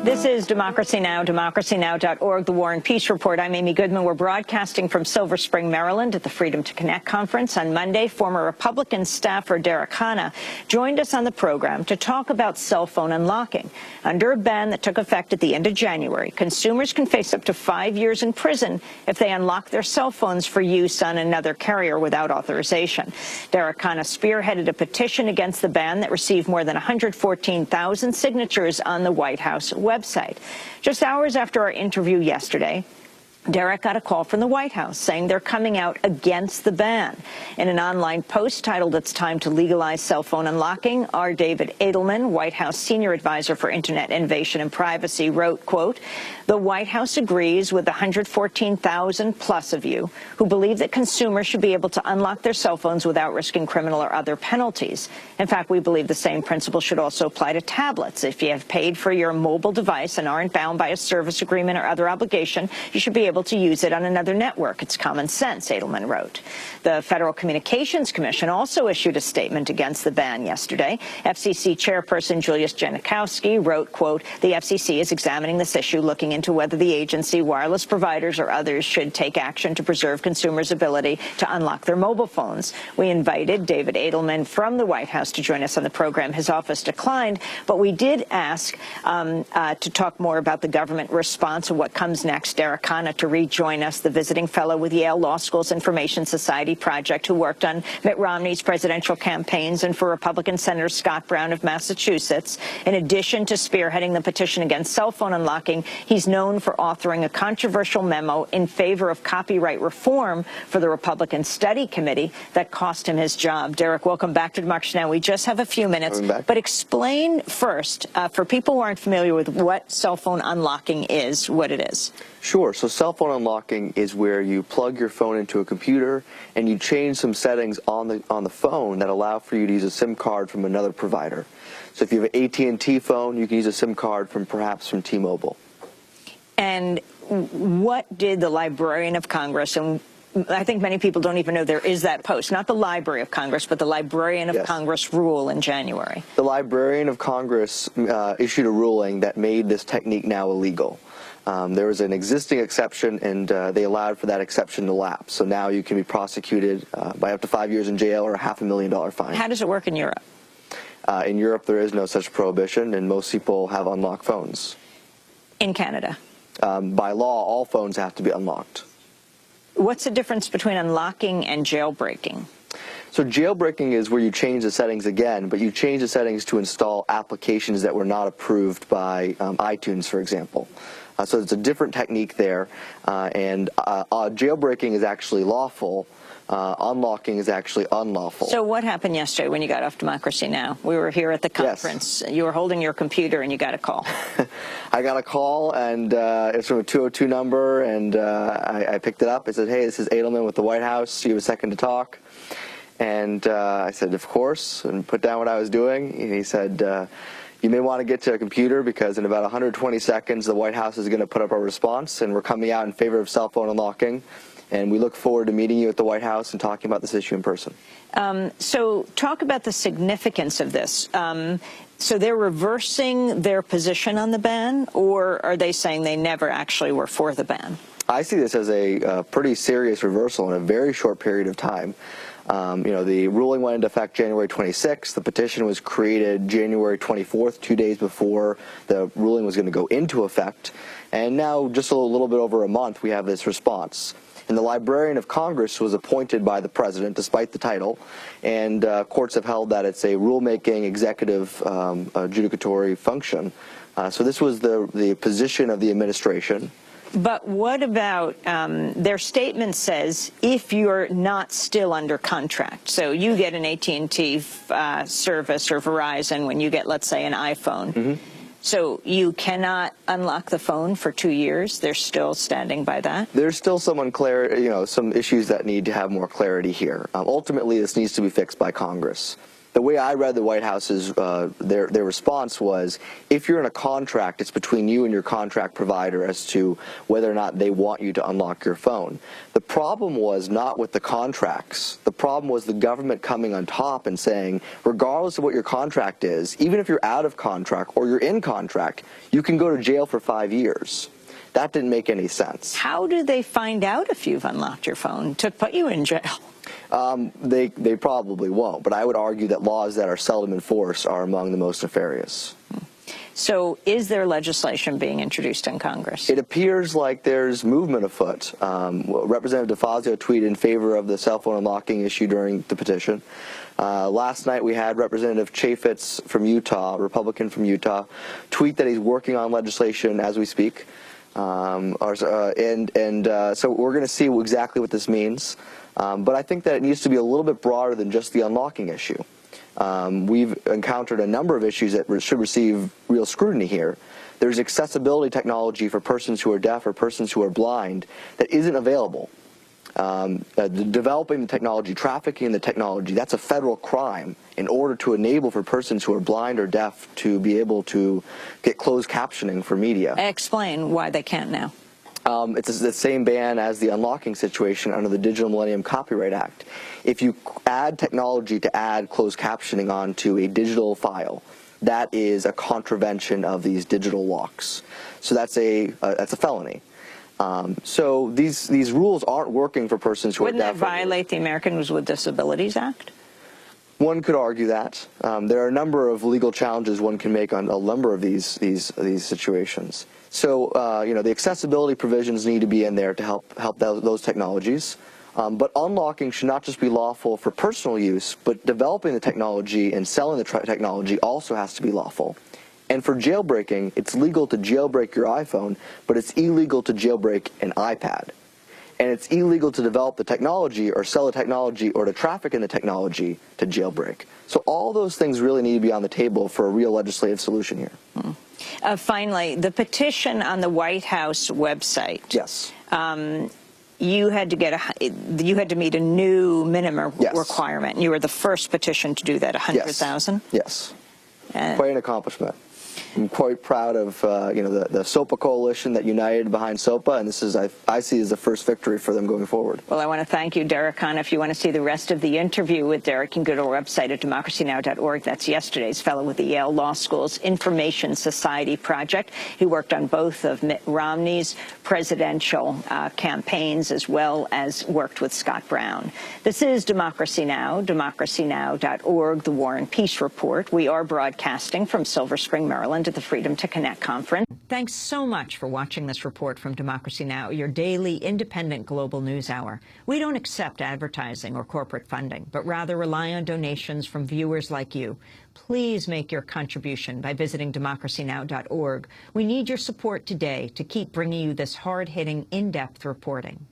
This is Democracy Now!, democracynow.org, the War and Peace Report. I'm Amy Goodman. We're broadcasting from Silver Spring, Maryland at the Freedom to Connect conference. On Monday, former Republican staffer Derek Hanna joined us on the program to talk about cell phone unlocking. Under a ban that took effect at the end of January, consumers can face up to 5 years in prison if they unlock their cell phones for use on another carrier without authorization. Derek Hanna spearheaded a petition against the ban that received more than 114,000 signatures on the White House website. Just hours after our interview yesterday, Derek got a call from the White House saying they're coming out against the ban. In an online post titled "It's Time to Legalize Cell Phone Unlocking," R. David Edelman, White House Senior Advisor for Internet Innovation and Privacy, wrote, quote, "The White House agrees with the 114,000 plus of you who believe that consumers should be able to unlock their cell phones without risking criminal or other penalties. In fact, we believe the same principle should also apply to tablets. If you have paid for your mobile device and aren't bound by a service agreement or other obligation, you should be able to use it on another network. It's common sense," Edelman wrote. The Federal Communications Commission also issued a statement against the ban yesterday. FCC Chairperson Julius Janikowski wrote, quote, "The FCC is examining this issue, looking into whether the agency, wireless providers, or others should take action to preserve consumers' ability to unlock their mobile phones." We invited David Edelman from the White House to join us on the program. His office declined, but we did ask to talk more about the government response and what comes next. Derek Hanna to rejoin us, the visiting fellow with Yale Law School's Information Society Project, who worked on Mitt Romney's presidential campaigns and for Republican Senator Scott Brown of Massachusetts. In addition to spearheading the petition against cell phone unlocking, he's known for authoring a controversial memo in favor of copyright reform for the Republican Study Committee that cost him his job. Derek, welcome back to Democracy Now! We just have a few minutes, but explain first, for people who aren't familiar with what cell phone unlocking is, what it is. Sure. So cell phone unlocking is where you plug your phone into a computer and you change some settings on the phone that allow for you to use a SIM card from another provider. So if you have an AT&T phone, you can use a SIM card from perhaps from T-Mobile. And what did the Librarian of Congress, and I think many people don't even know there is that post, not the Library of Congress, but the Librarian of Congress rule in January. The Librarian of Congress issued a ruling that made this technique now illegal. There was an existing exception, and they allowed for that exception to lapse. So now you can be prosecuted by up to 5 years in jail or a $500,000 fine. How does it work in Europe? In Europe, there is no such prohibition, and most people have unlocked phones. In Canada? By law, all phones have to be unlocked. What's the difference between unlocking and jailbreaking? So jailbreaking is where you change the settings again, but you change the settings to install applications that were not approved by iTunes, for example. So it's a different technique there, and jailbreaking is actually lawful. Unlocking is actually unlawful. So what happened yesterday when you got off Democracy Now! We were here at the conference. Yes. You were holding your computer and you got a call. I got a call, and it's from a 202 number, and I picked it up. I said, "Hey, this is Edelman with the White House. Do you have a second to talk?" And I said, "Of course," and put down what I was doing. And he said, "You may want to get to a computer because in about 120 seconds, the White House is going to put up a response, and we're coming out in favor of cell phone unlocking. And we look forward to meeting you at the White House and talking about this issue in person." So talk about the significance of this. So they're reversing their position on the ban, or are they saying they never actually were for the ban? I see this as a pretty serious reversal in a very short period of time. You know, the ruling went into effect January 26th. The petition was created January 24th, 2 days before the ruling was going to go into effect. And now, just a little bit over a month, we have this response. And the Librarian of Congress was appointed by the president, despite the title, and courts have held that it's a rulemaking, executive, adjudicatory function. So this was the position of the administration. But what about their statement says if you're not still under contract, so you get an AT&T service or Verizon when you get, let's say, an iPhone. Mm-hmm. So you cannot unlock the phone for 2 years. They're still standing by that. There's still some issues that need to have more clarity here. Ultimately, this needs to be fixed by Congress. the way I read the White House's their response was, if you're in a contract, it's between you and your contract provider as to whether or not they want you to unlock your phone. The problem was not with the contracts. The problem was the government coming on top and saying, regardless of what your contract is, even if you're out of contract or you're in contract, you can go to jail for 5 years. That didn't make any sense. How do they find out if you've unlocked your phone to put you in jail? They probably won't, but I would argue that laws that are seldom enforced are among the most nefarious. So is there legislation being introduced in Congress? It appears like there's movement afoot. Representative DeFazio tweeted in favor of the cell phone unlocking issue during the petition. Last night we had Representative Chaffetz from Utah, Republican from Utah, tweet that he's working on legislation as we speak. So we're going to see exactly what this means. But I think that it needs to be a little bit broader than just the unlocking issue. We've encountered a number of issues that should receive real scrutiny here. There's accessibility technology for persons who are deaf or persons who are blind that isn't available. Developing the technology, trafficking the technology, that's a federal crime in order to enable for persons who are blind or deaf to be able to get closed captioning for media. Explain why they can't now. It's the same ban as the unlocking situation under the Digital Millennium Copyright Act. If you add technology to add closed captioning onto a digital file, that is a contravention of these digital locks. So that's a felony. So these rules aren't working for persons who are deaf. Wouldn't that violate the Americans with Disabilities Act? One could argue that. There are a number of legal challenges one can make on a number of these situations. So, the accessibility provisions need to be in there to help those technologies. But unlocking should not just be lawful for personal use, but developing the technology and selling the technology also has to be lawful. And for jailbreaking, it's legal to jailbreak your iPhone, but it's illegal to jailbreak an iPad. And it's illegal to develop the technology or sell the technology or to traffic in the technology to jailbreak. So all those things really need to be on the table for a real legislative solution here. Finally, the petition on the White House website. Yes. You had to meet a new minimum requirement. And you were the first petition to do that, 100,000. Yes. Quite an accomplishment. I'm quite proud of the SOPA coalition that united behind SOPA, and this is I see as the first victory for them going forward. Well, I want to thank you, Derek Khan. If you want to see the rest of the interview with Derek, you can go to our website at democracynow.org. That's yesterday's fellow with the Yale Law School's Information Society Project. He worked on both of Mitt Romney's presidential campaigns, as well as worked with Scott Brown. This is Democracy Now!, democracynow.org, the War and Peace Report. We are broadcasting from Silver Spring, Maryland, at the Freedom to Connect conference. Thanks so much for watching this report from Democracy Now!, your daily independent global news hour. We don't accept advertising or corporate funding, but rather rely on donations from viewers like you. Please make your contribution by visiting democracynow.org. We need your support today to keep bringing you this hard-hitting, in-depth reporting.